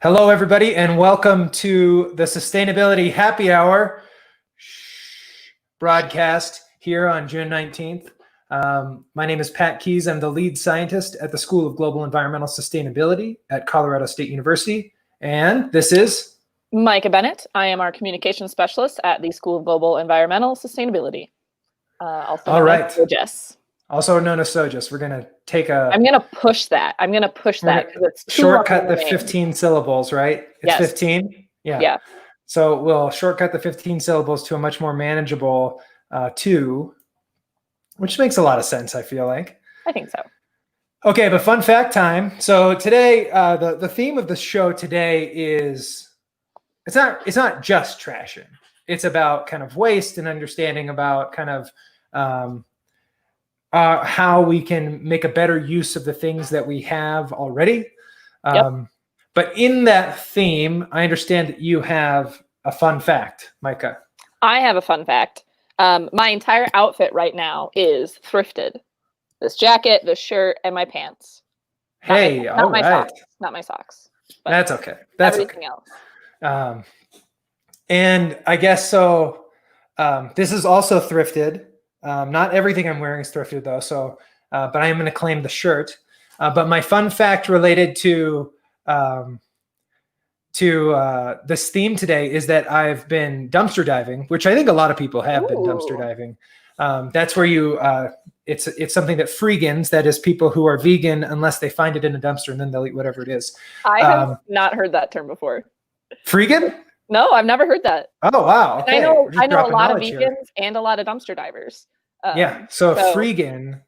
Hello, everybody, and welcome to the Sustainability Happy Hour broadcast here on June 19th. My name is Pat Keys. I'm the lead scientist at the School of Global Environmental Sustainability at Colorado State University. And this is Micah Bennett. I am our communications specialist at the School of Global Environmental Sustainability. Also known as SoGES. Also known as SoGES. We're going to take I'm going to push that. because it's too shortcut the long 15 syllables, right? It's Yes. 15? Yeah. So we'll shortcut the 15 syllables to a much more manageable two, which makes a lot of sense, I feel like. I think so. Okay, but fun fact time. So today, the theme of the show today is, it's not just trashing. It's about kind of waste and understanding about kind of how we can make a better use of the things that we have already. But in that theme, I understand that you have a fun fact, Micah. I have a fun fact. My entire outfit right now is thrifted. This jacket, this shirt, and my pants. Not my socks. Not my socks. That's okay. That's everything else. And I guess so. This is also thrifted. Not everything I'm wearing is thrifted though. So, but I am going to claim the shirt. But my fun fact related to this theme today is that I've been dumpster diving, which I think a lot of people have been dumpster diving. That's where you, it's something that freegans, that is people who are vegan, unless they find it in a dumpster and then they'll eat whatever it is. I have not heard that term before. Freegan? No, I've never heard that. Oh, wow. Okay. I know a lot of vegans and a lot of dumpster divers. So freegan,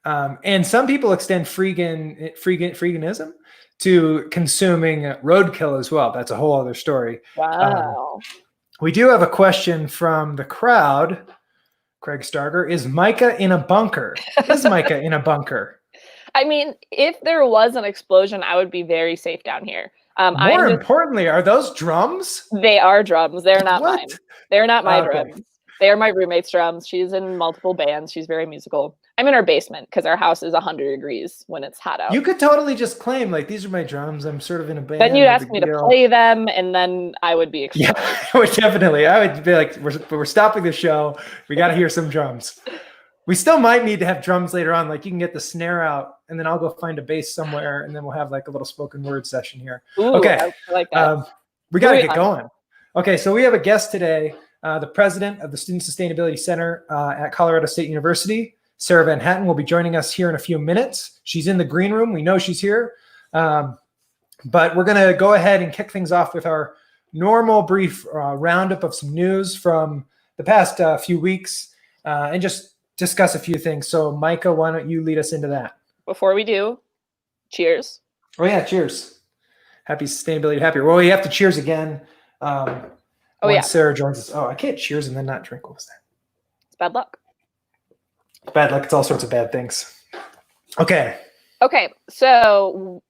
and some people extend freeganism to consuming roadkill as well. That's a whole other story. Wow. We do have a question from the crowd. Craig Starger, is Micah in a bunker? Is Micah in a bunker? I mean, if there was an explosion, I would be very safe down here. More importantly, are those drums? They are drums. They're not mine. They're not my Okay. drums. They are my roommate's drums. She's in multiple bands. She's very musical. I'm in our basement because our house is 100 degrees when it's hot out. You could totally just claim, like, these are my drums. I'm sort of in a band. Then you'd ask me to play them, and then I would be exposed. Yeah, I would definitely. I would be like, we're stopping the show. We got to hear some drums. We still might need to have drums later on. Like, you can get the snare out, and then I'll go find a bass somewhere, and then we'll have like a little spoken word session here. Ooh, okay. I like that. We got to get going. Okay, so we have a guest today, the president of the Student Sustainability Center at Colorado State University, Sara VanHatten, will be joining us here in a few minutes. She's in the green room. We know she's here. But we're going to go ahead and kick things off with our normal brief roundup of some news from the past few weeks and just discuss a few things. So, Micah, why don't you lead us into that? Before we do, cheers. Oh, yeah, cheers. Happy Sustainability Happy Hour. Well, we have to cheers again. Sara joins us. Oh, I can't cheers and then not drink. What was that? It's bad luck. Bad luck. It's all sorts of bad things. Okay. So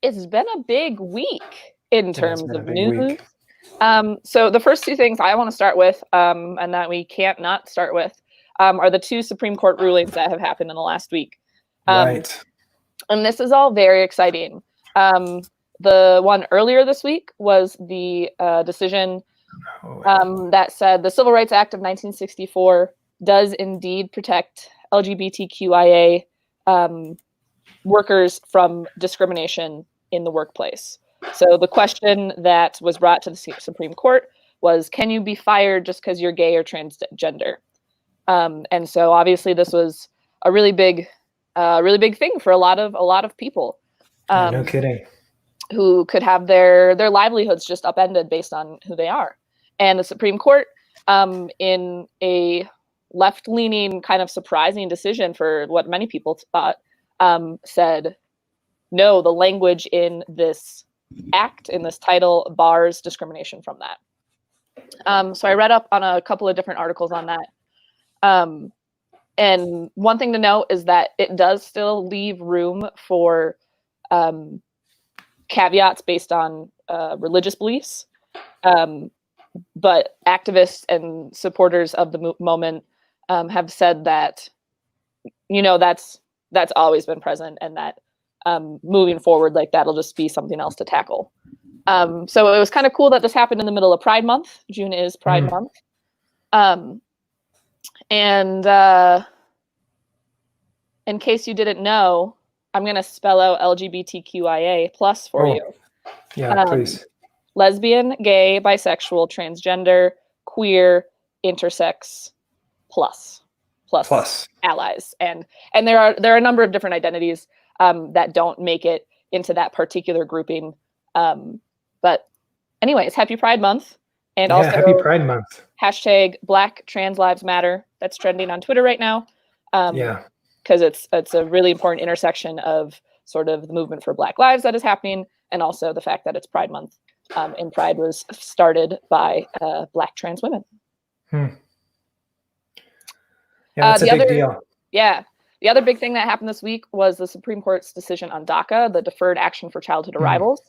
it's been a big week in terms of news. So the first two things I want to start with, and that we can't not start with, are the two Supreme Court rulings that have happened in the last week. Right. And this is all very exciting. The one earlier this week was the decision that said the Civil Rights Act of 1964 does indeed protect LGBTQIA workers from discrimination in the workplace. So the question that was brought to the Supreme Court was, can you be fired just because you're gay or transgender? And so obviously this was a really big thing for a lot of people. No kidding. Who could have their livelihoods just upended based on who they are. And the Supreme Court, in a left-leaning kind of surprising decision for what many people thought, said, no, the language in this act, in this title, bars discrimination from that. So I read up on a couple of different articles on that. And one thing to note is that it does still leave room for caveats based on religious beliefs. But activists and supporters of the moment have said that, that's always been present, and that moving forward, like that'll just be something else to tackle. So it was kind of cool that this happened in the middle of Pride Month. June is Pride Month. And in case you didn't know, I'm going to spell out LGBTQIA plus for you. Yeah, please. Lesbian, gay, bisexual, transgender, queer, intersex, plus allies. And there are a number of different identities that don't make it into that particular grouping. But anyways, happy Pride Month. And also happy Pride Month. Hashtag Black Trans Lives Matter. That's trending on Twitter right now. Because it's a really important intersection of sort of the movement for Black lives that is happening, and also the fact that it's Pride Month. And Pride was started by Black trans women. Yeah, that's a big deal. Yeah. The other big thing that happened this week was the Supreme Court's decision on DACA, the Deferred Action for Childhood Arrivals.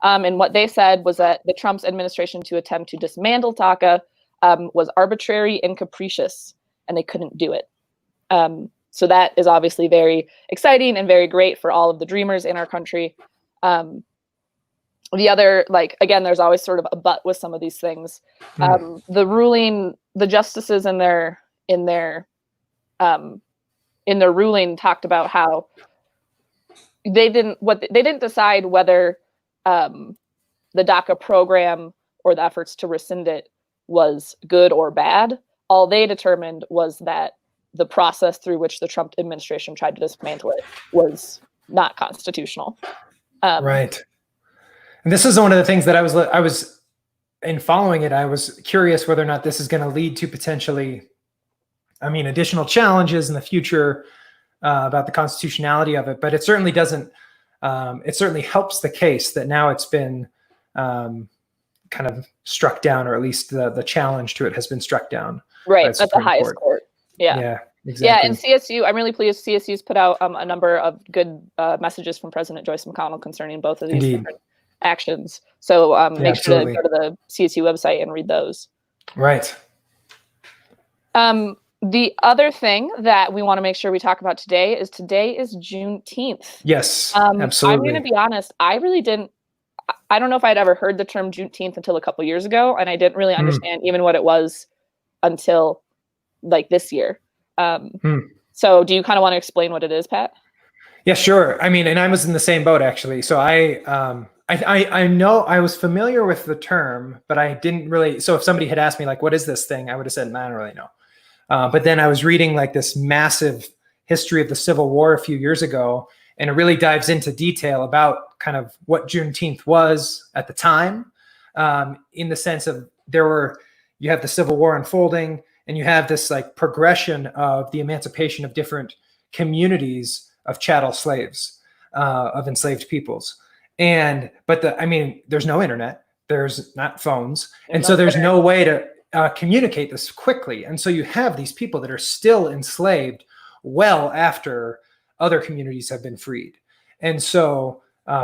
And what they said was that the Trump's administration to attempt to dismantle DACA was arbitrary and capricious, and they couldn't do it. So that is obviously very exciting and very great for all of the dreamers in our country. The other, again, there's always sort of a but with some of these things. The justices in their ruling talked about how they didn't decide whether the DACA program or the efforts to rescind it was good or bad. All they determined was that the process through which the Trump administration tried to dismantle it was not constitutional. Right. And this is one of the things that I was in following it, I was curious whether or not this is going to lead to potentially, additional challenges in the future about the constitutionality of it, but it certainly doesn't. It certainly helps the case that now it's been kind of struck down, or at least the challenge to it has been struck down. Right, at the highest court. Yeah, exactly. Yeah, and CSU, I'm really pleased CSU's put out a number of good messages from President Joyce McConnell concerning both of these different actions. So make sure to go to the CSU website and read those. Right. The other thing that we want to make sure we talk about today is Juneteenth. Yes, absolutely. I'm going to be honest. I don't know if I'd ever heard the term Juneteenth until a couple years ago, and I didn't really understand even what it was until this year. So do you kind of want to explain what it is, Pat? Yeah, sure. And I was in the same boat actually. So I know I was familiar with the term, but I didn't really. So if somebody had asked me what is this thing, I would have said, I don't really know. But then I was reading this massive history of the Civil War a few years ago, and it really dives into detail about kind of what Juneteenth was at the time, in the sense of you have the Civil War unfolding, and you have this progression of the emancipation of different communities of chattel slaves, of enslaved peoples. But there's no internet, there's not phones, and so there's no way to communicate this quickly. And so you have these people that are still enslaved well after other communities have been freed. And so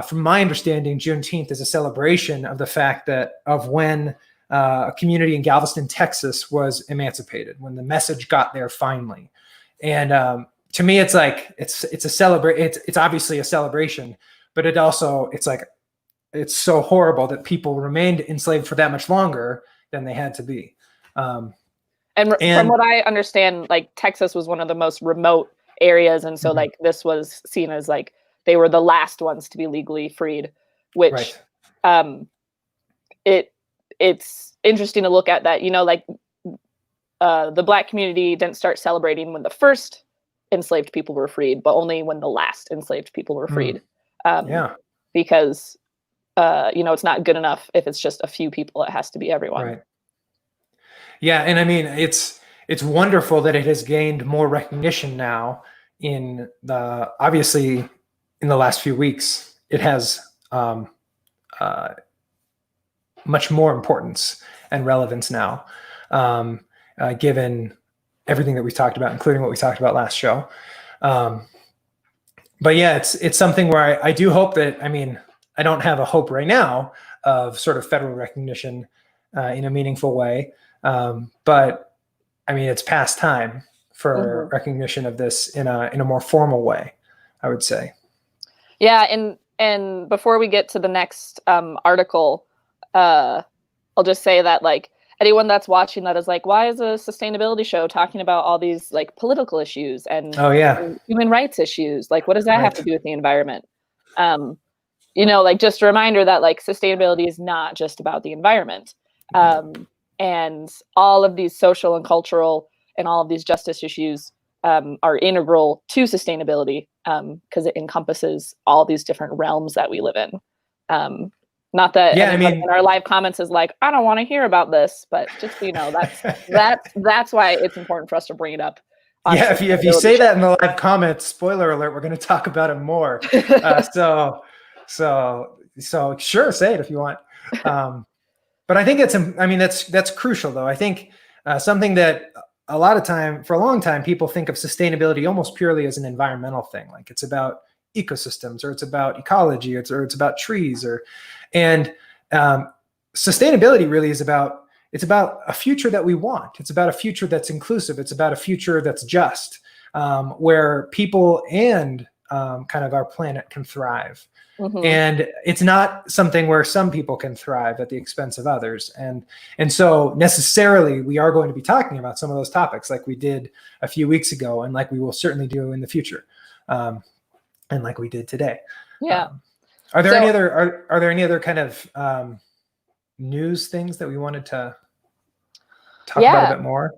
from my understanding, Juneteenth is a celebration of the fact that of when a community in Galveston, Texas was emancipated, when the message got there finally. And to me, it's it's obviously a celebration, but it also, it's so horrible that people remained enslaved for that much longer than they had to be. And from what I understand, Texas was one of the most remote areas. And so this was seen as they were the last ones to be legally freed, which it's interesting to look at that, the Black community didn't start celebrating when the first enslaved people were freed, but only when the last enslaved people were freed. Because, it's not good enough if it's just a few people, it has to be everyone. Right. Yeah. And it's wonderful that it has gained more recognition now obviously in the last few weeks. It has much more importance and relevance now, given everything that we talked about, including what we talked about last show. But yeah, it's something where I do hope that, I don't have a hope right now of sort of federal recognition in a meaningful way. But it's past time for recognition of this in a more formal way, I would say. Yeah, and before we get to the next article, I'll just say that like anyone that's watching that is like, why is a sustainability show talking about all these like political issues and human rights issues? Like, what does that have to do with the environment? Like just a reminder that like sustainability is not just about the environment. And all of these social and cultural and all of these justice issues are integral to sustainability because it encompasses all these different realms that we live in. Not that in our live comments is like, I don't want to hear about this, but just so you know, that's why it's important for us to bring it up. Yeah, if you say that in the live comments, spoiler alert, we're going to talk about it more. So sure, say it if you want. But I think that's crucial though. I think something that for a long time, people think of sustainability almost purely as an environmental thing. Like it's about ecosystems, or it's about ecology, or it's about trees, and sustainability really is about a future that we want. It's about a future that's inclusive. It's about a future that's just, where people and kind of our planet can thrive. Mm-hmm. And it's not something where some people can thrive at the expense of others. And so necessarily we are going to be talking about some of those topics like we did a few weeks ago, and like we will certainly do in the future. And like we did today. Yeah. Are there any other kind of news things that we wanted to talk about a bit more?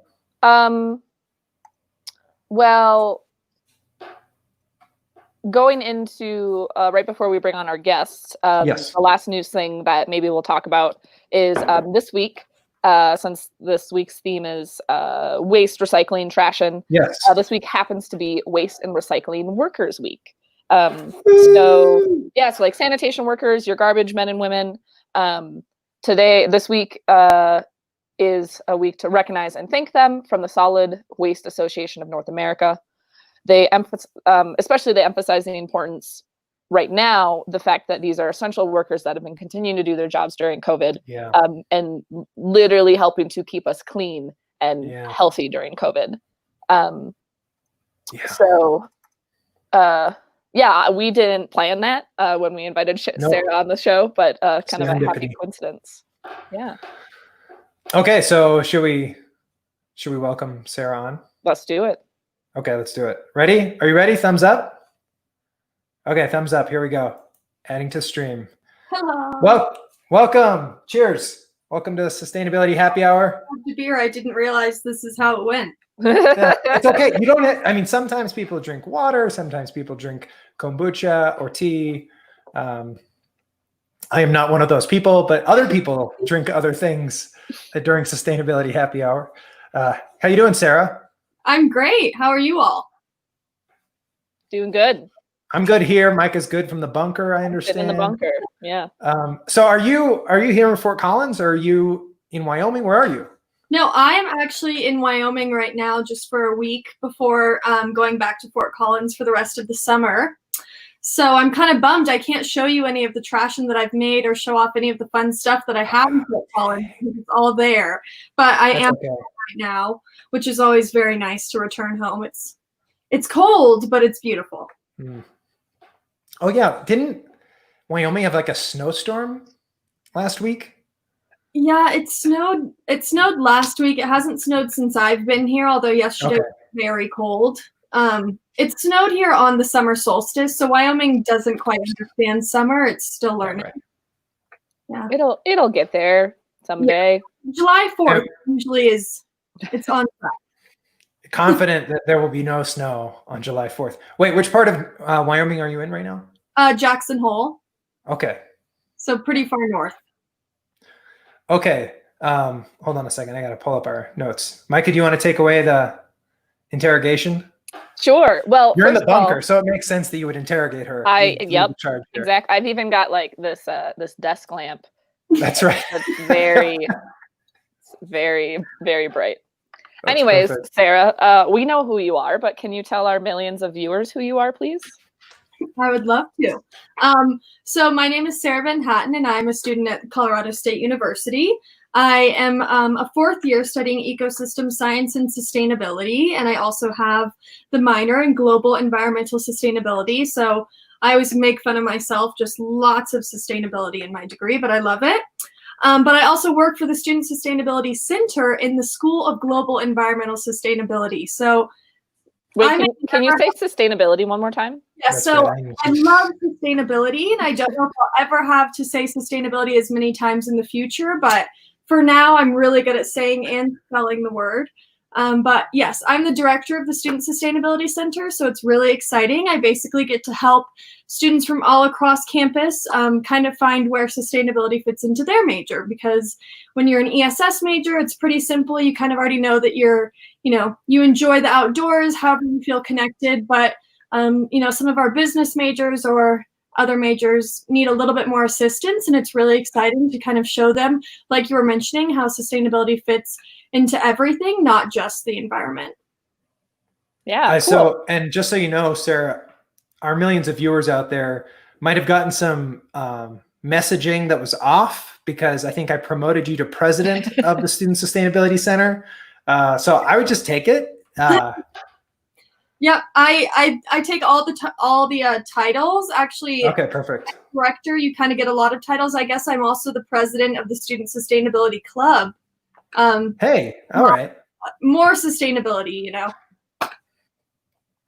Well, going into right before we bring on our guests, the last news thing that maybe we'll talk about is this week, since this week's theme is waste, recycling, Trashion. Yes. This week happens to be Waste and Recycling Workers Week. So like sanitation workers, your garbage men and women. This week is a week to recognize and thank them from the Solid Waste Association of North America. They emphasize the importance right now, the fact that these are essential workers that have been continuing to do their jobs during COVID, and literally helping to keep us clean and healthy during COVID. We didn't plan that when we invited Sara on the show, but kind of a happy coincidence. Yeah. Okay, so should we welcome Sara on? Let's do it. Okay, let's do it. Ready? Are you ready? Thumbs up? Okay, thumbs up. Here we go. Adding to stream. Hello. Welcome. Cheers. Welcome to Sustainability Happy Hour. The beer. I didn't realize this is how it went. It's okay. Sometimes people drink water. Sometimes people drink kombucha or tea. I am not one of those people, but other people drink other things during Sustainability Happy Hour. How you doing, Sara? I'm great. How are you all? Doing good. I'm good here. Mike is good from the bunker, I understand. In the bunker, yeah. So are you here in Fort Collins, or are you in Wyoming? Where are you? No, I am actually in Wyoming right now just for a week before going back to Fort Collins for the rest of the summer. So I'm kind of bummed I can't show you any of the Trashion that I've made or show off any of the fun stuff that I have in Fort Collins. It's all there. But I am right now, which is always very nice to return home. It's cold, but it's beautiful. Mm. Oh yeah, didn't Wyoming have like a snowstorm last week? Yeah, it snowed last week. It hasn't snowed since I've been here, although yesterday was very cold. It snowed here on the summer solstice, so Wyoming doesn't quite understand summer. It's still learning. Yeah, it'll get there someday. Yeah. July 4th usually it's on track. Confident that there will be no snow on July 4th. Wait, which part of Wyoming are you in right now? Jackson Hole. Okay. So pretty far north. Okay. Hold on a second. I got to pull up our notes. Micah, do you want to take away the interrogation? Sure. Well, you're in the bunker, so it makes sense that you would interrogate her. Exactly. I've even got like this desk lamp. That's right. It's very, very, very bright. That's anyways, perfect. Sara, we know who you are, but can you tell our millions of viewers who you are, please? I would love to. So my name is Sara VanHatten, and I'm a student at Colorado State University. I am a fourth year studying ecosystem science and sustainability, and I also have the minor in global environmental sustainability. So I always make fun of myself, just lots of sustainability in my degree, but I love it. But I also work for the Student Sustainability Center in the School of Global Environmental Sustainability. So wait, can you say sustainability one more time? Yeah, so I love sustainability, and I don't know if I'll ever have to say sustainability as many times in the future, but for now, I'm really good at saying and spelling the word. But yes, I'm the director of the Student Sustainability Center, so it's really exciting. I basically get to help students from all across campus kind of find where sustainability fits into their major, because when you're an ESS major, it's pretty simple. You kind of already know that you enjoy the outdoors, however you feel connected, but some of our business majors or other majors need a little bit more assistance, and it's really exciting to kind of show them, like you were mentioning, how sustainability fits into everything, not just the environment. Yeah, cool. So, and just so you know, Sarah, our millions of viewers out there might have gotten some messaging that was off, because I think I promoted you to president of the Student Sustainability Center. So I would just take it. Yep, I take all the titles. Actually, okay, perfect. As director, you kind of get a lot of titles. I guess I'm also the president of the Student Sustainability Club. Hey, all right. More sustainability,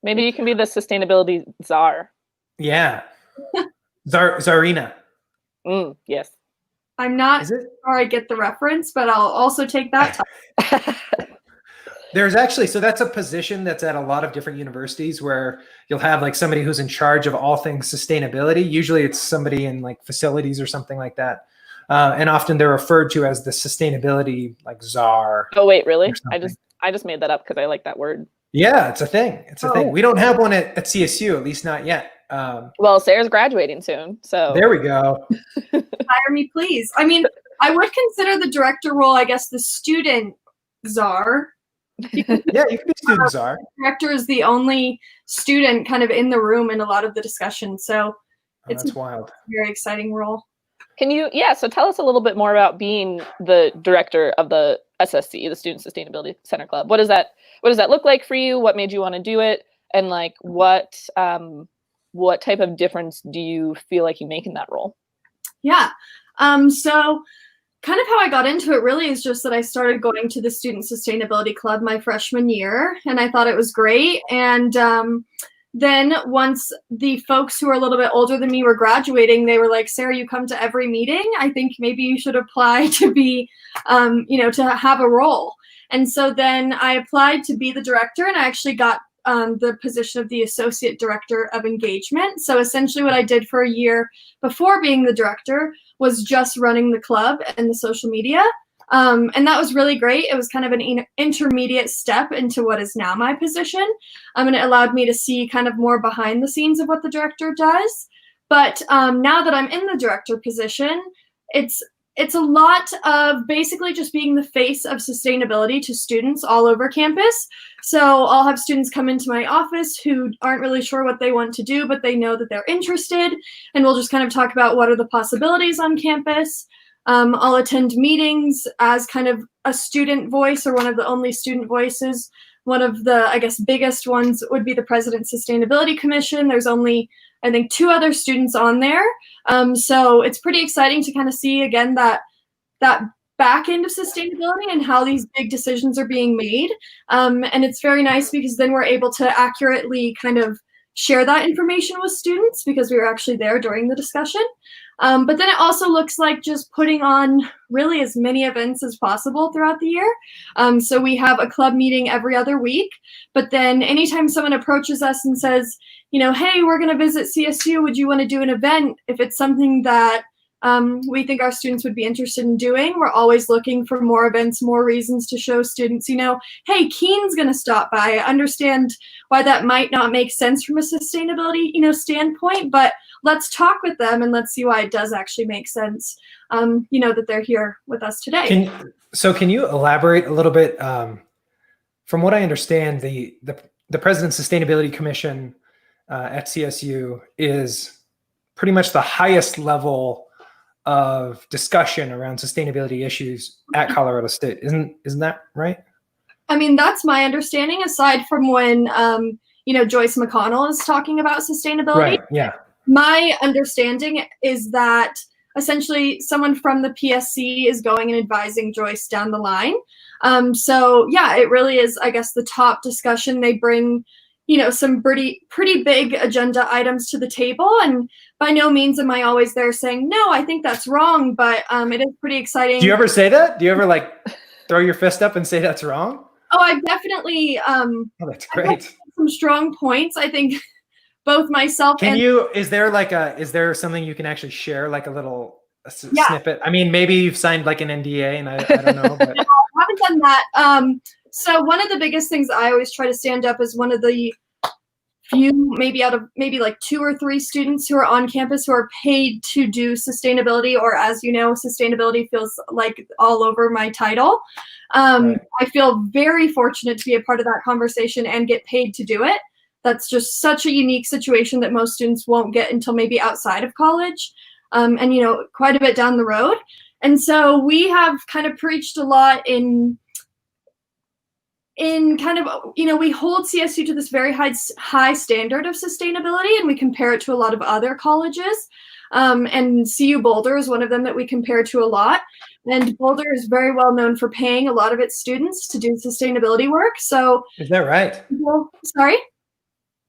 Maybe you can be the sustainability czar. Yeah, Czarina. Yes. I'm not sure I get the reference, but I'll also take that title. There's actually, so that's a position that's at a lot of different universities, where you'll have like somebody who's in charge of all things sustainability. Usually it's somebody in like facilities or something like that. And often they're referred to as the sustainability like czar. Oh wait, really? I just made that up because I like that word. Yeah, it's a thing. It's a thing. We don't have one at CSU, at least not yet. Well, Sarah's graduating soon, so there we go. Hire me, please. I mean, I would consider the director role, I guess, the student czar. Yeah, you can be student czar. Director is the only student kind of in the room in a lot of the discussion, so that's wild. Very exciting role. Can you, so tell us a little bit more about being the director of the SSC, the Student Sustainability Center Club. What does that look like for you? What made you want to do it? And like, what type of difference do you feel like you make in that role? Yeah. So kind of how I got into it really is just that I started going to the Student Sustainability Club my freshman year, and I thought it was great. And then once the folks who are a little bit older than me were graduating, they were like, Sarah, you come to every meeting. I think maybe you should apply to be, to have a role. And so then I applied to be the director, and I actually got the position of the associate director of engagement. So essentially what I did for a year before being the director was just running the club and the social media. And that was really great. It was kind of an intermediate step into what is now my position. And it allowed me to see kind of more behind the scenes of what the director does. But now that I'm in the director position, it's a lot of basically just being the face of sustainability to students all over campus. So I'll have students come into my office who aren't really sure what they want to do, but they know that they're interested. And we'll just kind of talk about what are the possibilities on campus. I'll attend meetings as kind of a student voice, or one of the only student voices. One of the, I guess, biggest ones would be the President's Sustainability Commission. There's only, I think, 2 other students on there. So it's pretty exciting to kind of see, again, that back end of sustainability and how these big decisions are being made. And it's very nice because then we're able to accurately kind of share that information with students because we were actually there during the discussion. But then it also looks like just putting on really as many events as possible throughout the year. So we have a club meeting every other week, but then anytime someone approaches us and says, hey, we're going to visit CSU, would you want to do an event? If it's something that we think our students would be interested in doing, we're always looking for more events, more reasons to show students, hey, Keen's going to stop by. I understand why that might not make sense from a sustainability, standpoint, but let's talk with them and let's see why it does actually make sense, that they're here with us today. Can you elaborate a little bit? From what I understand, the President's Sustainability Commission at CSU is pretty much the highest level of discussion around sustainability issues at Colorado State. Isn't that right? I mean, that's my understanding, aside from when, Joyce McConnell is talking about sustainability. Right, yeah. my understanding is that essentially someone from the PSC is going and advising Joyce down the line. So yeah, it really is, I guess, the top discussion. They bring, some pretty big agenda items to the table, and by no means am I always there saying, no, I think that's wrong, but it is pretty exciting. Do you ever say that? Do you ever like throw your fist up and say that's wrong? Oh, I definitely, Oh, that's great. some strong points. I think both myself and is there something you can actually share, like a little snippet? I mean, maybe you've signed like an NDA and I don't know, but no, I haven't done that. So one of the biggest things I always try to stand up as one of the few, maybe out of maybe like 2 or 3 students who are on campus who are paid to do sustainability, or as you know, sustainability feels like all over my title. Right. I feel very fortunate to be a part of that conversation and get paid to do it. That's just such a unique situation that most students won't get until maybe outside of college, and quite a bit down the road. And so we have kind of preached a lot in kind of, we hold CSU to this very high standard of sustainability, and we compare it to a lot of other colleges. And CU Boulder is one of them that we compare to a lot. And Boulder is very well known for paying a lot of its students to do sustainability work. So is that right? Well, sorry?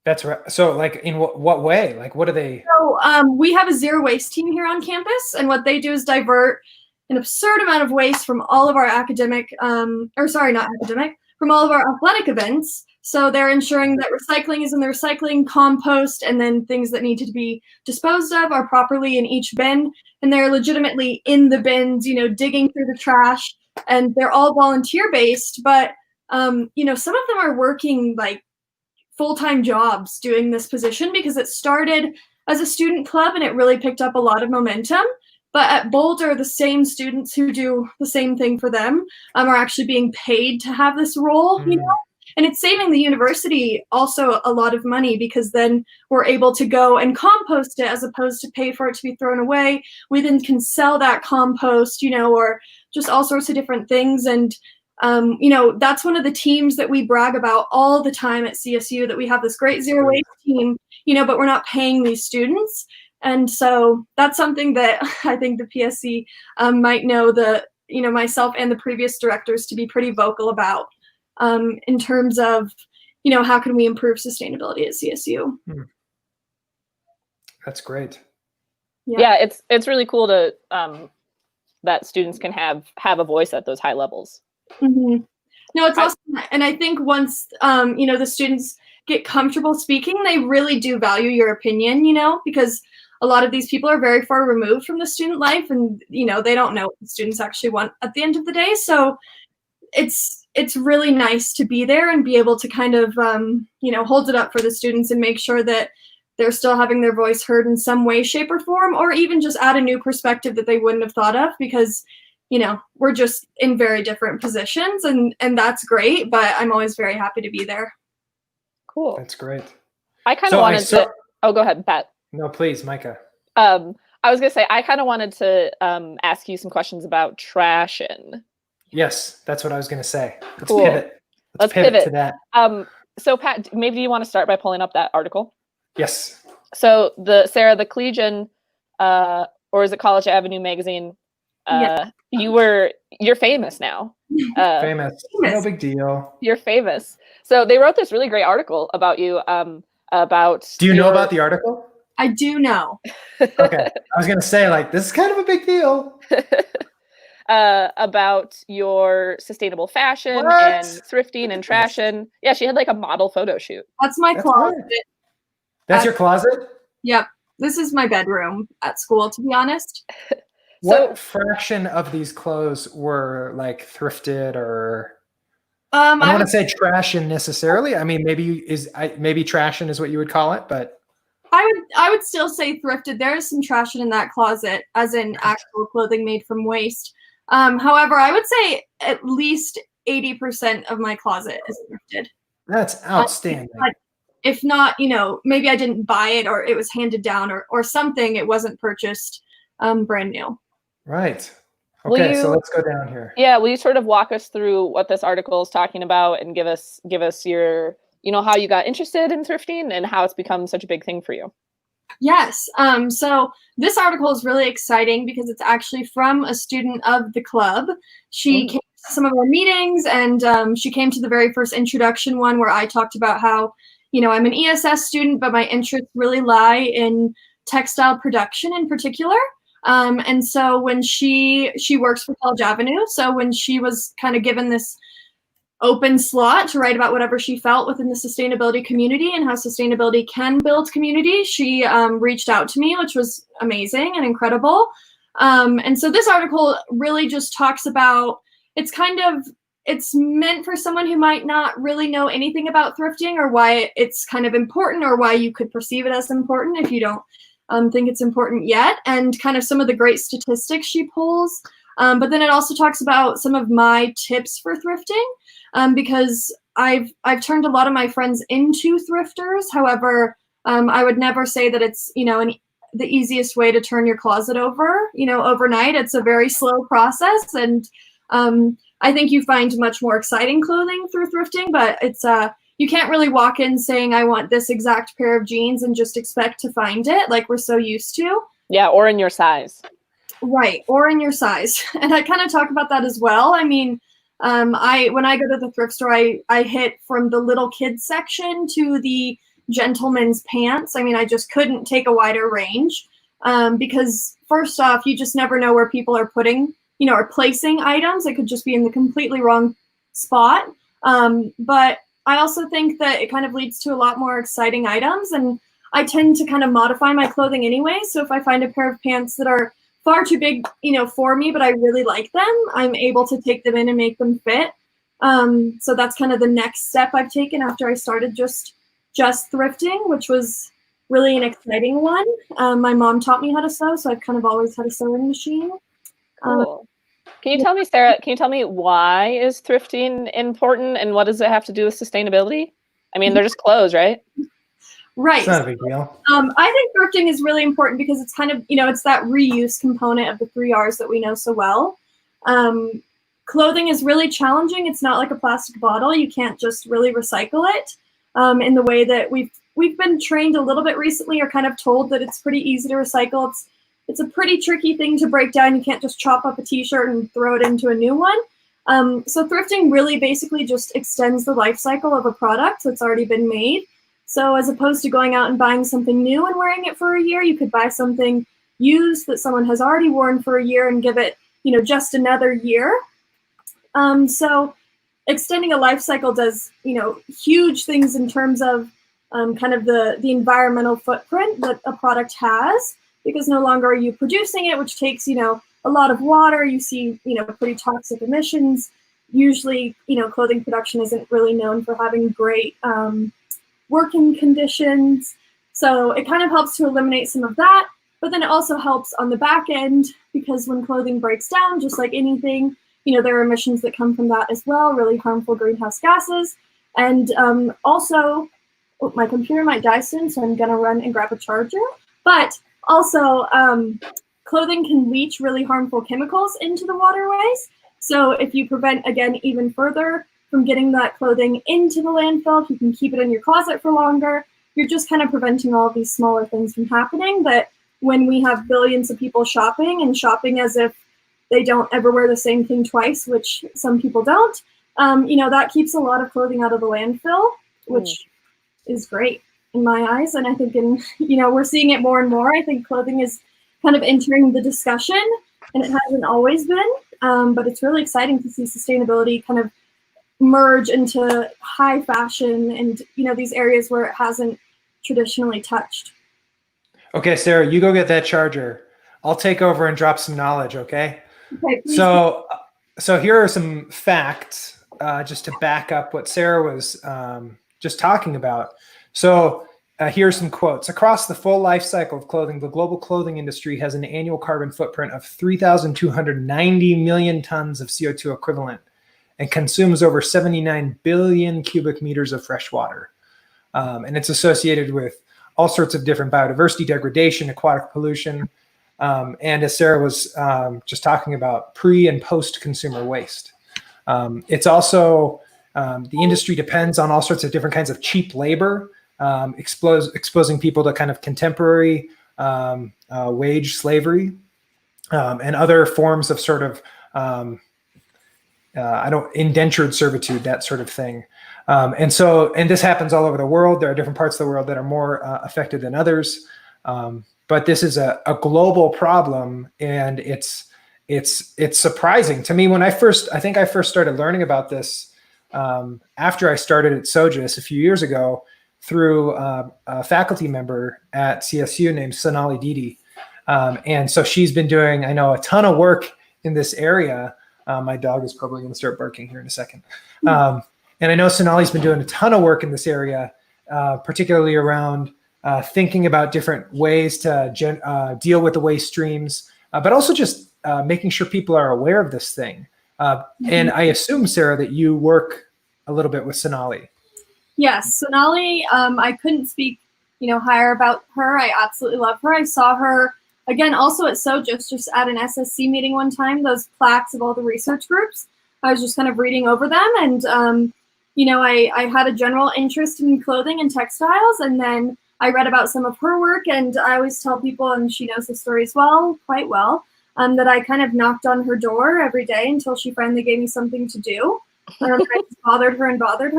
That's right. So like in what way? Like what do they? So we have a zero waste team here on campus, and what they do is divert an absurd amount of waste from all of our from all of our athletic events. So they're ensuring that recycling is in the recycling, compost, and then things that need to be disposed of are properly in each bin. And they're legitimately in the bins, digging through the trash, and they're all volunteer based, but some of them are working like full-time jobs doing this position because it started as a student club and it really picked up a lot of momentum. But at Boulder, the same students who do the same thing for them are actually being paid to have this role, and it's saving the university also a lot of money because then we're able to go and compost it as opposed to pay for it to be thrown away. We then can sell that compost, or just all sorts of different things. And that's one of the teams that we brag about all the time at CSU, that we have this great zero waste team, but we're not paying these students. And so that's something that I think the PSC might know myself and the previous directors to be pretty vocal about in terms of, how can we improve sustainability at CSU? That's great. Yeah, it's really cool to that students can have a voice at those high levels. Mm-hmm. No, it's awesome. And I think once, the students get comfortable speaking, they really do value your opinion, because a lot of these people are very far removed from the student life, and, they don't know what the students actually want at the end of the day. So it's really nice to be there and be able to kind of, hold it up for the students and make sure that they're still having their voice heard in some way, shape, or form, or even just add a new perspective that they wouldn't have thought of, because we're just in very different positions, and that's great, but I'm always very happy to be there. Cool. That's great. I kind of wanted to, oh, go ahead, Pat. No, please, Micah. I was going to say, I kind of wanted to ask you some questions about Trashion. Yes, that's what I was going to say. Let's cool. pivot. Let's pivot to that. So Pat, maybe you want to start by pulling up that article? Yes. So Sara, the Collegian, or is it College Avenue magazine? Yeah. You're famous now. Famous. No big deal. You're famous. So they wrote this really great article about you. Do you know about the article? I do know. Okay. I was going to say, like, this is kind of a big deal. About your sustainable fashion and thrifting and Trashion. Yeah, she had like a model photo shoot. That's my closet. Right. That's your closet? Yep. This is my bedroom at school, to be honest. What fraction of these clothes were like thrifted, or I don't want to say Trashion necessarily. I mean, maybe Trashion is what you would call it, but I would still say thrifted. There is some Trashion in that closet, as in actual clothing made from waste. However, I would say at least 80% of my closet is thrifted. That's outstanding. If not, maybe I didn't buy it, or it was handed down, or something. It wasn't purchased brand new. Right. Okay, so let's go down here. Yeah, will you sort of walk us through what this article is talking about and give us your, how you got interested in thrifting and how it's become such a big thing for you? Yes. So this article is really exciting because it's actually from a student of the club. She came to some of our meetings, and she came to the very first introduction one where I talked about how, I'm an ESS student, but my interests really lie in textile production in particular. And so when she works for College Avenue, so when she was kind of given this open slot to write about whatever she felt within the sustainability community and how sustainability can build community, she reached out to me, which was amazing and incredible. And so this article really just talks about, it's meant for someone who might not really know anything about thrifting or why it's kind of important or why you could perceive it as important if you don't think it's important yet, and kind of some of the great statistics she pulls. But then it also talks about some of my tips for thrifting, because I've turned a lot of my friends into thrifters. However, I would never say that it's the easiest way to turn your closet over overnight. It's a very slow process, and I think you find much more exciting clothing through thrifting. But it's you can't really walk in saying I want this exact pair of jeans and just expect to find it like we're so used to. Yeah, or in your size. Right, or in your size. And I kind of talk about that as well. I mean, when I go to the thrift store, I hit from the little kids section to the gentleman's pants. I mean, I just couldn't take a wider range, because first off, you just never know where people are putting, or placing items. It could just be in the completely wrong spot. But I also think that it kind of leads to a lot more exciting items, and I tend to kind of modify my clothing anyway. So if I find a pair of pants that are far too big, for me, but I really like them, I'm able to take them in and make them fit. So that's kind of the next step I've taken after I started just thrifting, which was really an exciting one. My mom taught me how to sew, so I've kind of always had a sewing machine. Cool. Can you tell me, Sarah, why is thrifting important, and what does it have to do with sustainability? I mean, they're just clothes, right? Right. It's not a big deal. I think thrifting is really important because it's kind of, it's that reuse component of the 3 R's that we know so well. Clothing is really challenging. It's not like a plastic bottle. You can't just really recycle it in the way that we've been trained a little bit recently, or kind of told that it's pretty easy to recycle. It's a pretty tricky thing to break down. You can't just chop up a t-shirt and throw it into a new one. So thrifting really basically just extends the life cycle of a product that's already been made. So as opposed to going out and buying something new and wearing it for a year, you could buy something used that someone has already worn for a year and give it, just another year. So extending a life cycle does, huge things in terms of kind of the environmental footprint that a product has, because no longer are you producing it, which takes, a lot of water. You see, pretty toxic emissions. Usually, clothing production isn't really known for having great working conditions. So it kind of helps to eliminate some of that, but then it also helps on the back end, because when clothing breaks down, just like anything, there are emissions that come from that as well, really harmful greenhouse gases. And also, my computer might die soon, so I'm gonna run and grab a charger. But also, clothing can leach really harmful chemicals into the waterways. So if you prevent, again, even further from getting that clothing into the landfill, if you can keep it in your closet for longer, you're just kind of preventing all of these smaller things from happening. That when we have billions of people shopping as if they don't ever wear the same thing twice, which some people don't, that keeps a lot of clothing out of the landfill, which is great in my eyes. And I think we're seeing it more and more. I think clothing is kind of entering the discussion, and it hasn't always been, but it's really exciting to see sustainability kind of merge into high fashion and, these areas where it hasn't traditionally touched. Okay, Sarah, you go get that charger. I'll take over and drop some knowledge, okay? Okay, so here are some facts just to back up what Sarah was just talking about. So here are some quotes. Across the full life cycle of clothing, the global clothing industry has an annual carbon footprint of 3,290 million tons of CO2 equivalent and consumes over 79 billion cubic meters of fresh water. And it's associated with all sorts of different biodiversity degradation, aquatic pollution, and as Sarah was just talking about, pre and post-consumer waste. It's also, the industry depends on all sorts of different kinds of cheap labor exposing people to kind of contemporary wage slavery and other forms of sort of indentured servitude, that sort of thing. And this happens all over the world. There are different parts of the world that are more affected than others. But this is a global problem, and it's surprising to me. When I first started learning about this after I started at SoGES a few years ago through a faculty member at CSU named Sonali Didi. And so she's been doing, I know, a ton of work in this area. My dog is probably going to start barking here in a second. And I know Sonali's been doing a ton of work in this area, particularly around thinking about different ways to deal with the waste streams, but also just making sure people are aware of this thing. And I assume, Sara, that you work a little bit with Sonali. Yes, Sonali, I couldn't speak, higher about her. I absolutely love her. I saw her, again, also at SoGES, just at an SSC meeting one time, those plaques of all the research groups. I was just kind of reading over them, and, I had a general interest in clothing and textiles, and then I read about some of her work, and I always tell people, and she knows the story as well, quite well, that I kind of knocked on her door every day until she finally gave me something to do. I just bothered her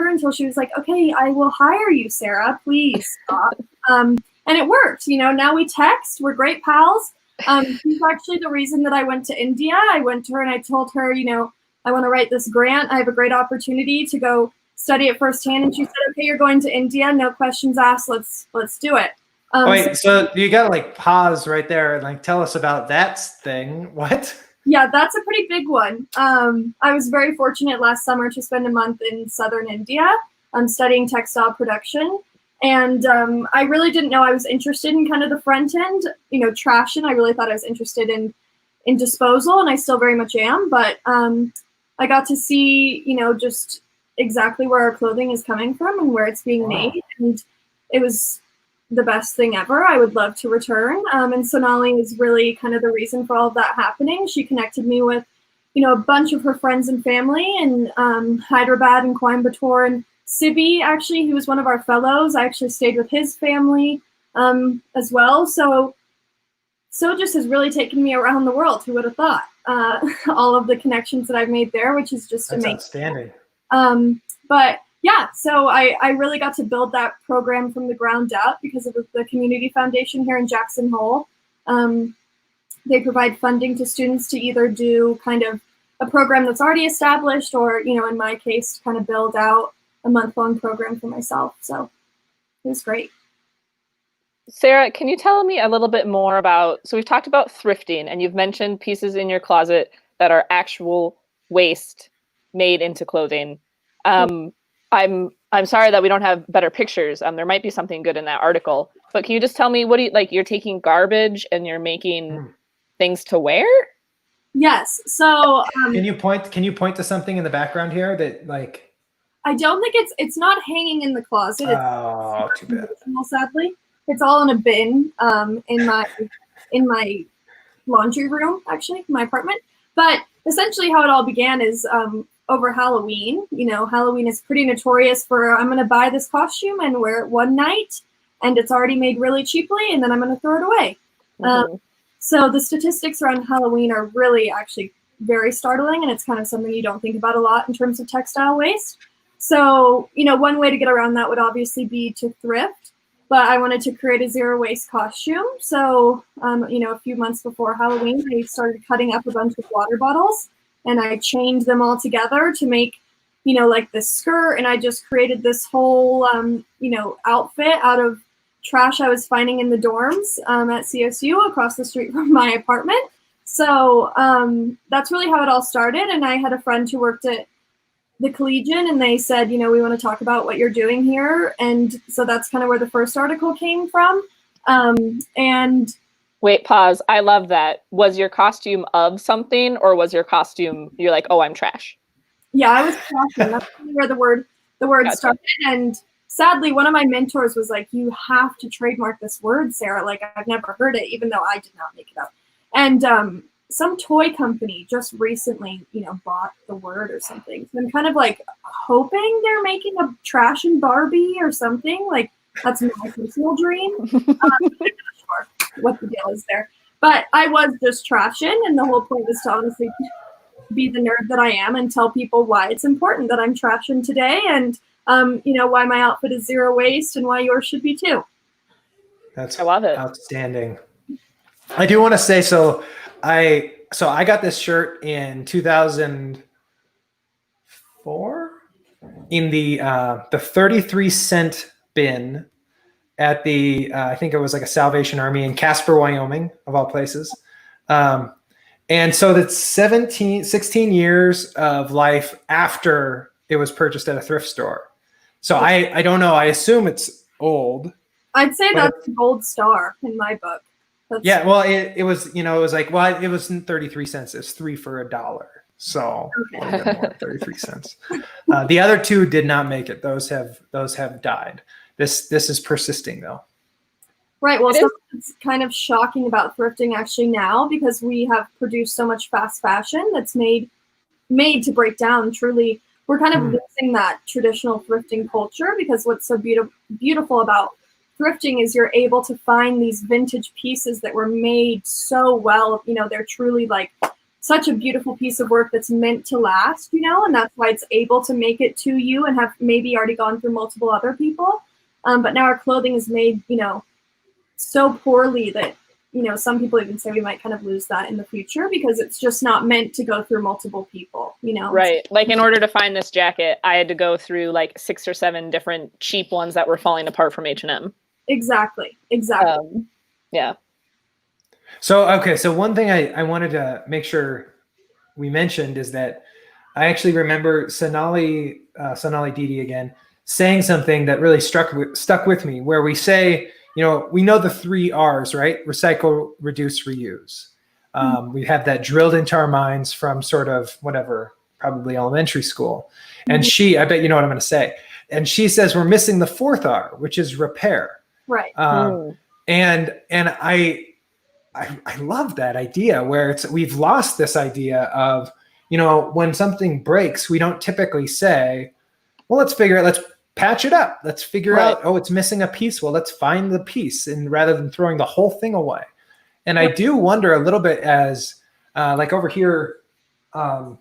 until she was like, okay, I will hire you, Sara, please stop. And it worked. Now we text, we're great pals. She's actually the reason that I went to India. I went to her and I told her, I want to write this grant. I have a great opportunity to go study it firsthand. And she said, okay, you're going to India. No questions asked. Let's do it. Wait, so you got to pause right there and tell us about that thing. What? Yeah, that's a pretty big one. I was very fortunate last summer to spend a month in southern India studying textile production. And I really didn't know I was interested in kind of the front end, Trashion. I really thought I was interested in disposal, and I still very much am. But I got to see, just exactly where our clothing is coming from and where it's being made. And it was the best thing ever. I would love to return. And Sonali is really kind of the reason for all of that happening. She connected me with, a bunch of her friends and family in Hyderabad and Coimbatore, and Sibi, actually, he was one of our fellows. I actually stayed with his family as well. So SoGES has really taken me around the world. Who would have thought? All of the connections that I've made there, which is just That's amazing. Outstanding. But yeah, so I really got to build that program from the ground up because of the Community Foundation here in Jackson Hole. They provide funding to students to either do kind of a program that's already established or, in my case, kind of build out a month-long program for myself. So it was great. Sara, can you tell me a little bit more about, so we've talked about thrifting, and you've mentioned pieces in your closet that are actual waste made into clothing. I'm sorry that we don't have better pictures. There might be something good in that article, but can you just tell me, what do you, you're taking garbage and you're making things to wear? Yes. So can you point to something in the background here that I don't think it's not hanging in the closet. It's too bad. Sadly, it's all in a bin in my laundry room, actually, my apartment. But essentially, how it all began is over Halloween. Halloween is pretty notorious for I'm going to buy this costume and wear it one night, and it's already made really cheaply, and then I'm going to throw it away. So the statistics around Halloween are really actually very startling, and it's kind of something you don't think about a lot in terms of textile waste. So, one way to get around that would obviously be to thrift, but I wanted to create a zero waste costume. So, a few months before Halloween, I started cutting up a bunch of water bottles, and I chained them all together to make, this skirt, and I just created this whole, outfit out of trash I was finding in the dorms at CSU across the street from my apartment. So that's really how it all started. And I had a friend who worked at the Collegian, and they said, we want to talk about what you're doing here. And so that's kind of where the first article came from. And wait, pause. I love that. Was your costume of something, or was your costume, you're like, oh, I'm trash? Yeah, I was trash. That's where the word gotcha. Started. And sadly, one of my mentors was like, you have to trademark this word, Sara. I've never heard it, even though I did not make it up. And some toy company just recently, bought the word or something. So I'm kind of hoping they're making a Trashion Barbie or something. That's my personal dream. I'm not sure what the deal is there. But I was just Trashion, and the whole point is to honestly be the nerd that I am and tell people why it's important that I'm Trashion today, and why my outfit is zero waste and why yours should be too. That's I love it. Outstanding. I do want to say, so I got this shirt in 2004 in the 33-cent bin at the I think it was like a Salvation Army in Casper, Wyoming, of all places. And so that's 16 years of life after it was purchased at a thrift store. So I don't know. I assume it's old. I'd say that's a gold star in my book. Yeah, well, it was, it was like, well, it wasn't 33 cents. It's 3 for $1. So a little bit more, 33 cents. The other two did not make it. Those have died. This is persisting though. Right. Well, it's kind of shocking about thrifting actually now, because we have produced so much fast fashion that's made to break down. Truly, we're kind of losing that traditional thrifting culture, because what's so beautiful about thrifting is you're able to find these vintage pieces that were made so well. They're truly like such a beautiful piece of work that's meant to last, and that's why it's able to make it to you and have maybe already gone through multiple other people. But now our clothing is made, so poorly that, some people even say we might kind of lose that in the future, because it's just not meant to go through multiple people, Right. Like in order to find this jacket, I had to go through like 6 or 7 different cheap ones that were falling apart from H&M. Exactly. Yeah. So, okay. So one thing I wanted to make sure we mentioned is that I actually remember Sonali Didi again saying something that really stuck with me, where we say, we know the 3 R's, right? Recycle, reduce, reuse. We have that drilled into our minds from sort of whatever, probably elementary school. And I bet you know what I'm going to say. And she says we're missing the 4th R, which is repair. Right. And I love that idea, where we've lost this idea of, when something breaks, we don't typically say, well, let's patch it up. Let's figure out, it's missing a piece. Well, let's find the piece, and rather than throwing the whole thing away. And I do wonder a little bit, as like over here on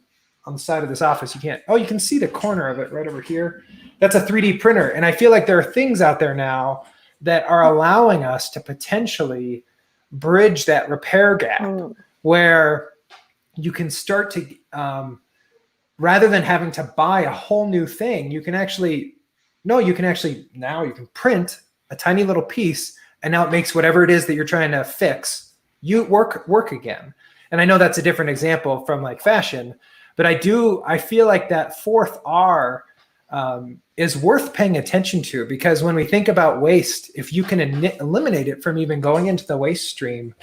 the side of this office, you can see the corner of it right over here. That's a 3D printer. And I feel like there are things out there now that are allowing us to potentially bridge that repair gap, where you can start to, rather than having to buy a whole new thing, you can print a tiny little piece, and now it makes whatever it is that you're trying to fix work again. And I know that's a different example from like fashion, but I feel like that 4th R is worth paying attention to, because when we think about waste, if you can eliminate it from even going into the waste stream,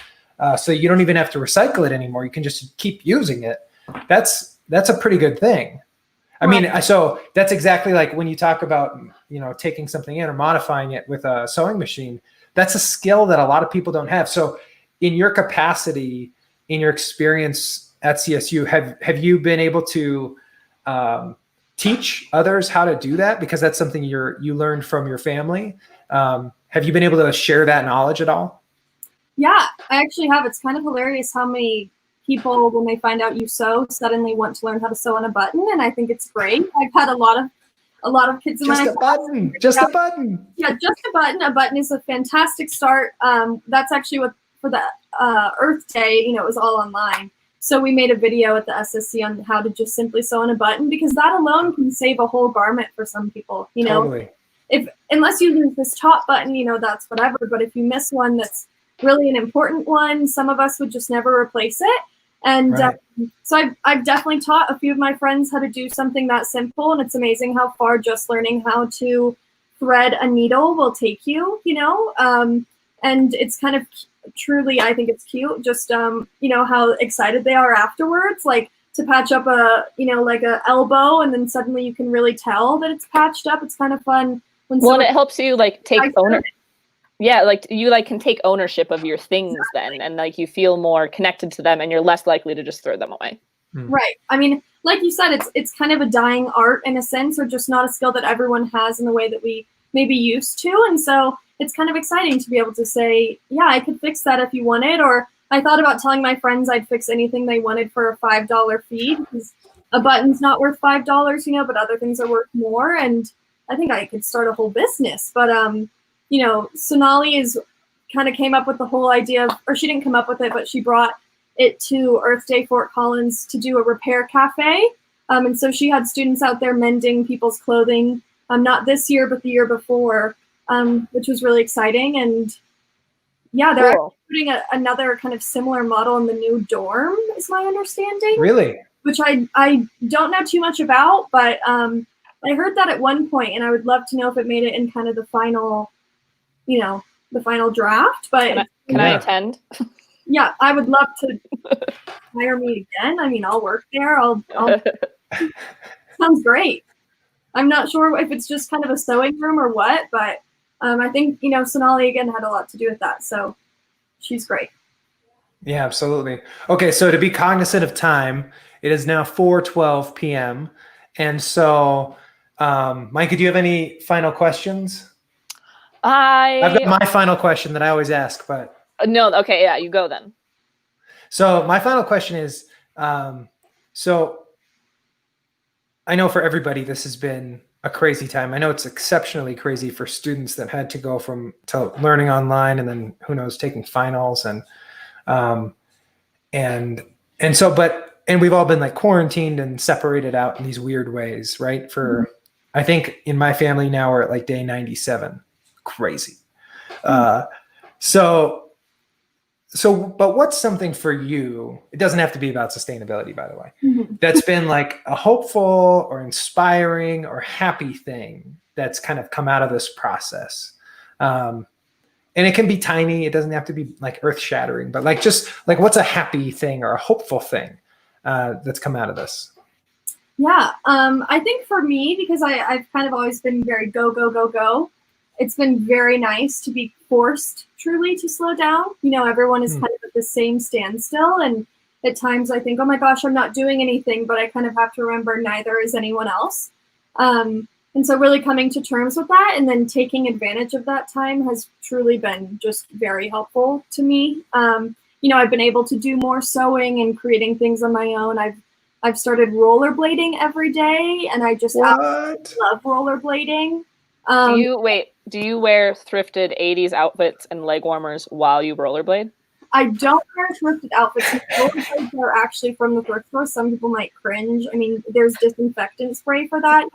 so you don't even have to recycle it anymore, you can just keep using it. That's a pretty good thing. I mean, so that's exactly like when you talk about, taking something in or modifying it with a sewing machine. That's a skill that a lot of people don't have. So in your capacity, in your experience at CSU, have you been able to teach others how to do that? Because that's something you learned from your family. Have you been able to share that knowledge at all? Yeah, I actually have. It's kind of hilarious how many people, when they find out you sew, suddenly want to learn how to sew on a button, and I think it's great. I've had a lot of kids in my class. Just a button. Yeah, just a button. A button is a fantastic start. That's actually for the Earth Day. It was all online. So we made a video at the SSC on how to just simply sew on a button, because that alone can save a whole garment for some people. Totally. Unless you lose this top button, that's whatever. But if you miss one that's really an important one, some of us would just never replace it. And so I've definitely taught a few of my friends how to do something that simple, and it's amazing how far just learning how to thread a needle will take you, and it's kind of truly, I think it's cute, just, how excited they are afterwards, like to patch up like a elbow, and then suddenly you can really tell that it's patched up. It's kind of fun. And it helps you like take ownership. Yeah, like you can take ownership of your things then, and like you feel more connected to them, and you're less likely to just throw them away. Right. I mean, like you said, it's kind of a dying art in a sense, or just not a skill that everyone has in the way that we maybe used to. And so it's kind of exciting to be able to say, yeah, I could fix that if you wanted. Or I thought about telling my friends I'd fix anything they wanted for a $5 fee, because a button's not worth $5, but other things are worth more. And I think I could start a whole business. But, Sonali kind of came up with the whole idea of, or she didn't come up with it, but she brought it to Earth Day Fort Collins to do a repair cafe. And so she had students out there mending people's clothing, not this year, but the year before, which was really exciting. And yeah, they're Cool. putting another kind of similar model in the new dorm, is my understanding. Really? Which I don't know too much about, but I heard that at one point, and I would love to know if it made it in kind of the final, the final draft. But Can I attend? yeah, I would love to hire me again. I mean, I'll work there. Sounds great. I'm not sure if it's just kind of a sewing room or what, but I think, Sonali again had a lot to do with that. So she's great. Yeah, absolutely. Okay, so to be cognizant of time, it is now 4:12 p.m. And so, Micah, do you have any final questions? I've got my final question that I always ask, but No, okay, yeah, you go then. so my final question is, so I know for everybody this has been a crazy time. I know it's exceptionally crazy for students that had to go to learning online, and then who knows, taking finals and we've all been like quarantined and separated out in these weird ways, right? I think in my family now we're at like day 97. Crazy. But what's something for you? It doesn't have to be about sustainability, by the way. Mm-hmm. That's been like a hopeful or inspiring or happy thing that's kind of come out of this process. And it can be tiny. It doesn't have to be like earth shattering, but like just like what's a happy thing or a hopeful thing that's come out of this? Yeah, I think for me, because I've kind of always been very go, go, go, go, it's been very nice to be forced truly to slow down. Everyone is kind of at the same standstill. And at times I think, oh my gosh, I'm not doing anything, but I kind of have to remember neither is anyone else. And so really coming to terms with that and then taking advantage of that time has truly been just very helpful to me. I've been able to do more sewing and creating things on my own. I've started rollerblading every day, and I just absolutely love rollerblading. Do you wear thrifted 80s outfits and leg warmers while you rollerblade? I don't wear thrifted outfits. Rollerblades are actually from the thrift store. Some people might cringe. I mean, there's disinfectant spray for that,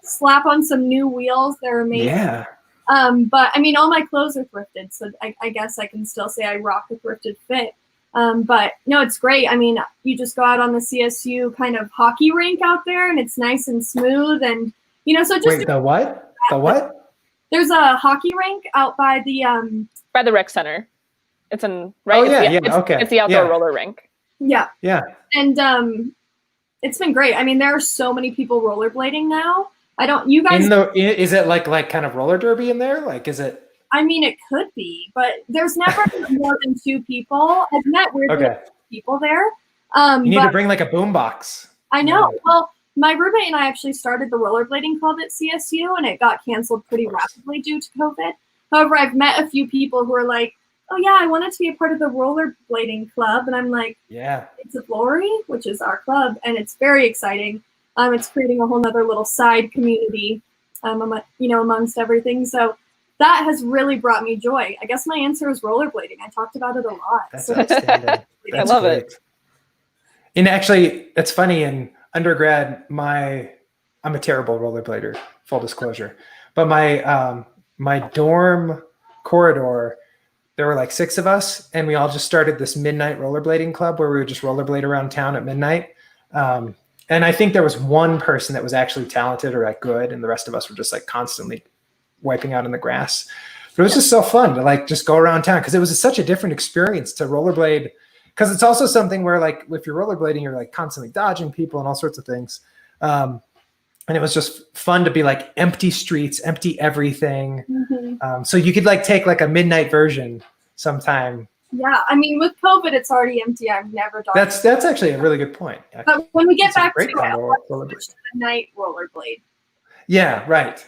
Slap on some new wheels. They're amazing. Yeah. But I mean, all my clothes are thrifted, so I guess I can still say I rock a thrifted fit. But no, it's great. I mean, you just go out on the CSU kind of hockey rink out there, and it's nice and smooth. And, so just. Wait, the what? The what? There's a hockey rink out by the rec center. It's in right. Oh yeah, okay. It's the outdoor roller rink. Yeah. Yeah. And it's been great. I mean, there are so many people rollerblading now. You guys. Is it like kind of roller derby in there? Like, is it? I mean, it could be, but there's never more than 2 people. I've met weirdly people there. You need to bring like a boombox. I know. Well, my roommate and I actually started the rollerblading club at CSU, and it got canceled pretty rapidly due to COVID. However, I've met a few people who are like, oh yeah, I wanted to be a part of the rollerblading club. And I'm like, yeah, it's a Glory, which is our club. And it's very exciting. It's creating a whole nother little side community, amongst everything. So that has really brought me joy. I guess my answer is rollerblading. I talked about it a lot. That's outstanding. I love it. And actually, it's funny, in undergrad, I'm a terrible rollerblader, full disclosure. But my dorm corridor, there were like 6 of us, and we all just started this midnight rollerblading club where we would just rollerblade around town at midnight. And I think there was one person that was actually talented or like good, and the rest of us were just like constantly wiping out in the grass. But it was just so fun to like just go around town, because it was such a different experience to rollerblade, because it's also something where like if you're rollerblading, you're like constantly dodging people and all sorts of things. And it was just fun to be like empty streets, empty everything. Mm-hmm. So you could like take like a midnight version sometime. Yeah, I mean, with COVID, it's already empty. I've never done That's actually a really good point. But when we get back to it, the night rollerblade. Yeah, right.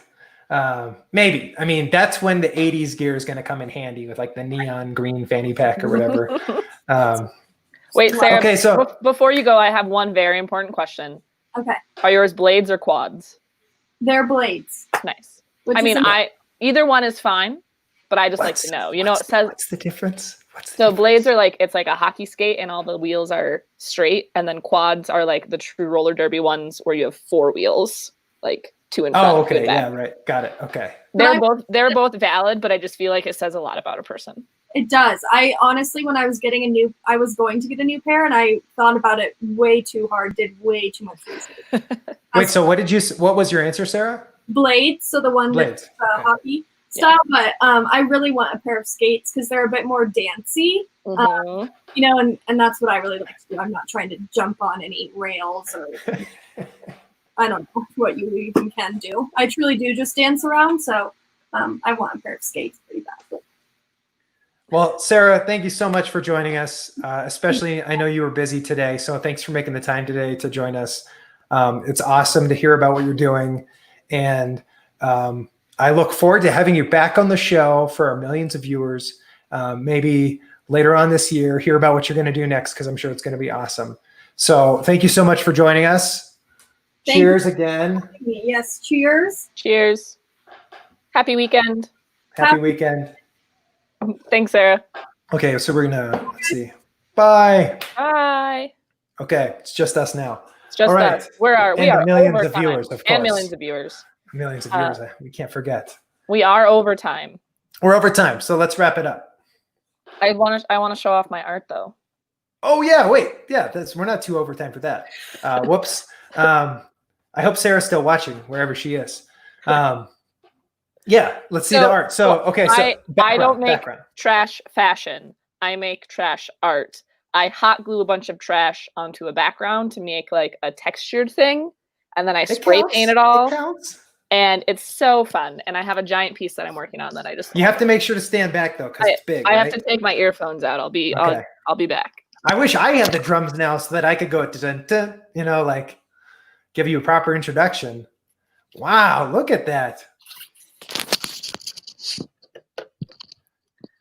Maybe. I mean, that's when the 80s gear is going to come in handy with like the neon green fanny pack or whatever. Wait, Sarah, okay, so before you go, I have one very important question. Okay. Are yours blades or quads? They're blades. Nice. I mean, either one is fine, but I just like to know. You know, it says. What's the difference? Blades are like, it's like a hockey skate and all the wheels are straight, and then quads are like the true roller derby ones where you have 4 wheels, like 2 in front. Oh, okay, 2 in back. yeah, right, got it. Okay. They're both valid, but I just feel like it says a lot about a person. It does. I honestly, when I was going to get a new pair, and I thought about it way too hard, did way too much research. Wait, so what was your answer, Sarah? Blades, so the one with okay. hockey style, but I really want a pair of skates because they're a bit more dancey, you know, and that's what I really like to do. I'm not trying to jump on any rails or I don't know what you even can do. I truly do just dance around, so I want a pair of skates pretty badly. Well, Sarah, thank you so much for joining us. Especially, I know you were busy today, so thanks for making the time today to join us. It's awesome to hear about what you're doing, and I look forward to having you back on the show for our millions of viewers. Maybe later on this year, hear about what you're going to do next, because I'm sure it's going to be awesome. So thank you so much for joining us. Cheers again. Yes, cheers. Cheers. Happy weekend. Happy weekend. Thanks, Sarah. Okay, so we're going to, let's see. Bye. Bye. Okay, it's just us now. It's just all right. us. We are millions over of time. viewers, of course. And millions of viewers. Millions of viewers. We can't forget. We are over time. We're over time, so let's wrap it up. I want to show off my art though. Oh yeah, wait, yeah, we're not too overtime for that. Whoops. I hope Sarah's still watching wherever she is. Yeah, let's see the art. So okay, so I don't make trash fashion. I make trash art. I hot glue a bunch of trash onto a background to make like a textured thing, and then I spray paint it all. And it's so fun. And I have a giant piece that I'm working on that I just. You have to make sure to stand back though, because it's big. I have to take my earphones out. I'll be back. I wish I had the drums now so that I could go dun, you know, like give you a proper introduction. Wow, look at that.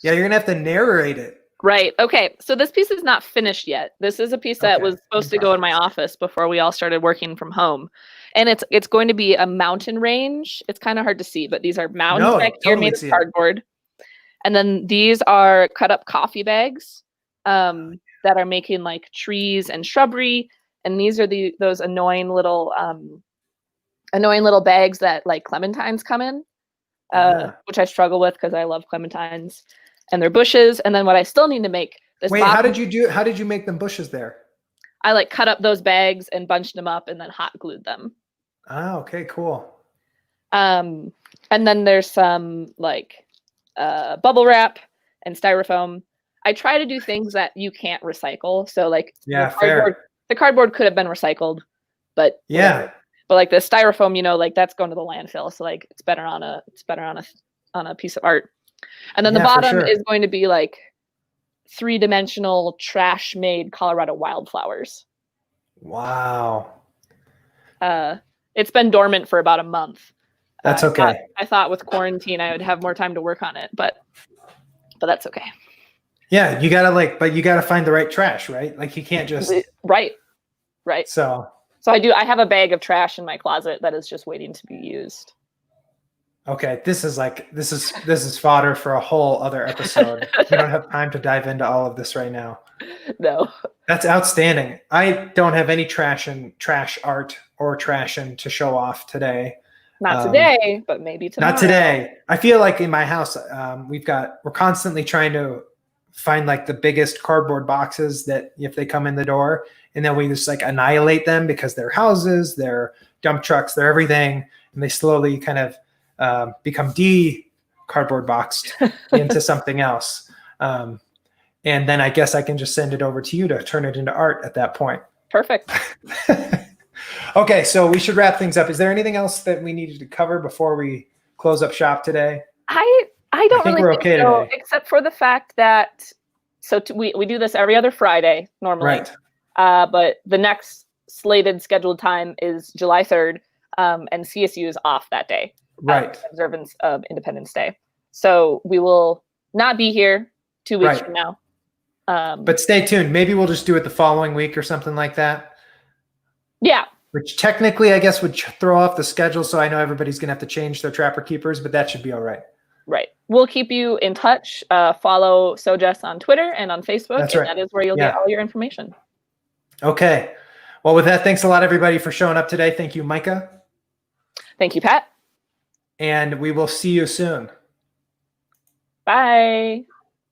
Yeah, you're gonna have to narrate it. Right. Okay. So this piece is not finished yet. This is a piece that was supposed to go in my office before we all started working from home. And it's going to be a mountain range. It's kind of hard to see, but these are mountains back here made of cardboard. And then these are cut up coffee bags that are making like trees and shrubbery. And these are those annoying little bags that like clementines come in, which I struggle with because I love clementines. And they're bushes. And then what I still need to make this. Wait, how did you make them bushes there? I like cut up those bags and bunched them up and then hot glued them. Oh, okay, cool. And then there's some like bubble wrap and styrofoam. I try to do things that you can't recycle. So like the cardboard could have been recycled, but yeah. But like the styrofoam, you know, like that's going to the landfill. So like it's better on a piece of art. And then the bottom is going to be like 3-dimensional trash made Colorado wildflowers. Wow. It's been dormant for about a month. That's okay. I thought with quarantine I would have more time to work on it, but that's okay. Yeah, you gotta find the right trash, right? Like you can't just right. So I have a bag of trash in my closet that is just waiting to be used. Okay, this is fodder for a whole other episode. We don't have time to dive into all of this right now. No. That's outstanding. I don't have any trash art or Trashion to show off today. Not today, but maybe tomorrow. Not today. I feel like in my house, we're constantly trying to find like the biggest cardboard boxes that if they come in the door, and then we just like annihilate them because they're houses, they're dump trucks, they're everything, and they slowly kind of become cardboard boxed into something else. And then I guess I can just send it over to you to turn it into art at that point. Perfect. Okay, so we should wrap things up. Is there anything else that we needed to cover before we close up shop today? I don't really think okay so, today. except for the fact that we do this every other Friday normally. Right. But the next scheduled time is July 3rd, and CSU is off that day. Right. observance of Independence Day. So we will not be here 2 weeks Right. from now. But stay tuned. Maybe we'll just do it the following week or something like that. Yeah. Which technically, I guess, would throw off the schedule. So I know everybody's going to have to change their Trapper Keepers, but that should be all right. Right. We'll keep you in touch. Follow SoGES on Twitter and on Facebook. That's right. And that is where you'll get all your information. Okay. Well, with that, thanks a lot, everybody, for showing up today. Thank you, Micah. Thank you, Pat. And we will see you soon. Bye.